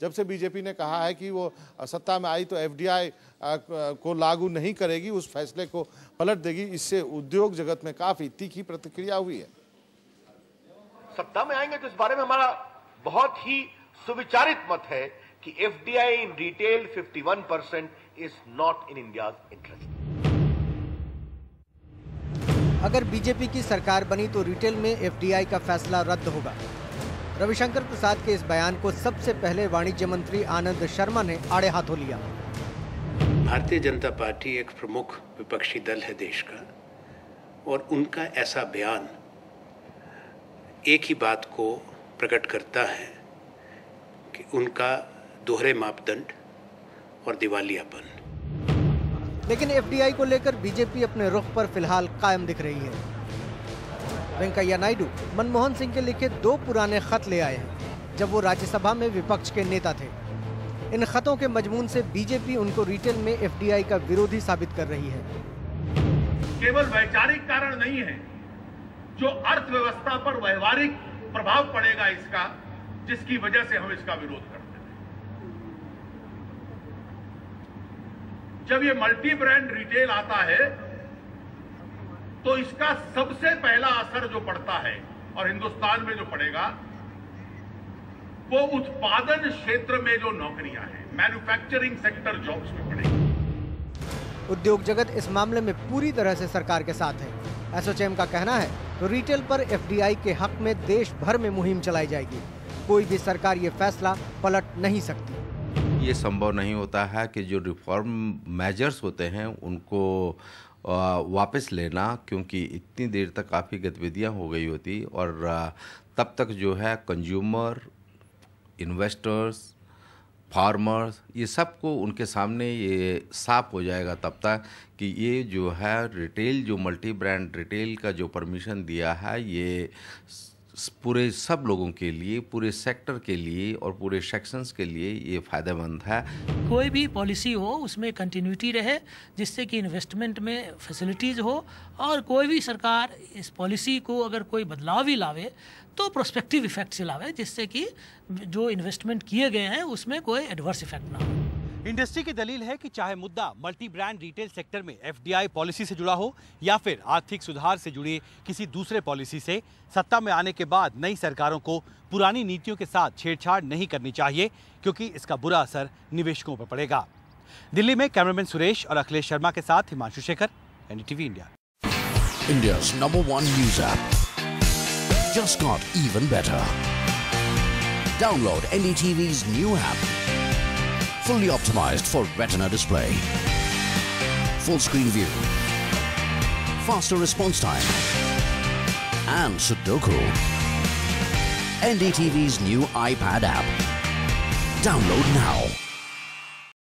जब से बीजेपी ने कहा है कि वो सत्ता में आई तो एफडीआई को लागू नहीं करेगी, उस फैसले को पलट देगी, इससे उद्योग जगत में काफी तीखी प्रतिक्रिया हुई है। सत्ता में आएंगे तो इस बारे में हमारा बहुत ही सुविचारित मत है कि FDI in retail 51% is not in India's interest. अगर बीजेपी की सरकार बनी तो रिटेल में एफडीआई का फैसला रद्द होगा। रविशंकर प्रसाद के इस बयान को सबसे पहले वाणिज्य मंत्री आनंद शर्मा ने आड़े हाथों लिया। भारतीय जनता पार्टी एक प्रमुख विपक्षी दल है देश का, और उनका ऐसा बयान एक ही बात को प्रकट करता है कि उनका दोहरे मापदंड और दिवालियापन। लेकिन एफडीआई को लेकर बीजेपी अपने रुख पर फिलहाल कायम दिख रही है। वेंकैया नायडू मनमोहन सिंह के लिखे 2 पुराने खत ले आए हैं जब वो राज्यसभा में विपक्ष के नेता थे। इन खतों के मजमून से बीजेपी उनको रिटेल में एफडीआई का विरोधी साबित कर रही है। केवल वैचारिक कारण नहीं है जो अर्थव्यवस्था पर व्यवहारिक प्रभाव पड़ेगा इसका, जिसकी वजह से हम इसका विरोध करते हैं। जब ये मल्टी ब्रांड रिटेल आता है तो इसका सबसे पहला असर जो पड़ता है और हिंदुस्तान में जो पड़ेगा वो उत्पादन क्षेत्र में जो नौकरियां हैं, मैन्युफैक्चरिंग सेक्टर जॉब्स में पड़ेगी। उद्योग जगत इस मामले में पूरी तरह से सरकार के साथ है। एसोचैम का कहना है तो रिटेल पर एफडीआई के हक में देश भर में मुहिम चलाई जाएगी। कोई भी सरकार ये फैसला पलट नहीं सकती। ये संभव नहीं होता है कि जो रिफॉर्म मेजर्स होते हैं उनको वापस लेना, क्योंकि इतनी देर तक काफ़ी गतिविधियां हो गई होती और तब तक जो है कंज्यूमर, इन्वेस्टर्स, फार्मर्स, ये सबको उनके सामने ये साफ हो जाएगा तब तक कि ये जो है रिटेल, जो मल्टी ब्रांड रिटेल का जो परमिशन दिया है, ये पूरे सब लोगों के लिए, पूरे सेक्टर के लिए और पूरे सेक्शंस के लिए ये फ़ायदेमंद है। कोई भी पॉलिसी हो उसमें कंटिन्यूटी रहे, जिससे कि इन्वेस्टमेंट में फैसिलिटीज़ हो, और कोई भी सरकार इस पॉलिसी को अगर कोई बदलाव भी लावे तो प्रोस्पेक्टिव इफेक्ट से लावे, जिससे कि जो इन्वेस्टमेंट किए गए हैं उसमें कोई एडवर्स इफेक्ट ना हो। इंडस्ट्री की दलील है कि चाहे मुद्दा मल्टी ब्रांड रिटेल सेक्टर में एफडीआई पॉलिसी से जुड़ा हो या फिर आर्थिक सुधार से जुड़ी किसी दूसरे पॉलिसी से, सत्ता में आने के बाद नई सरकारों को पुरानी नीतियों के साथ छेड़छाड़ नहीं करनी चाहिए, क्योंकि इसका बुरा असर निवेशकों पर पड़ेगा। दिल्ली में कैमरामैन सुरेश और अखिलेश शर्मा के साथ Himanshu Shekhar, NDTV India. India's #1 news app just got even better. Download NDTV's new app. Fully optimized for retina display, full screen view, faster response time, and Sudoku. NDTV's new iPad app. Download now.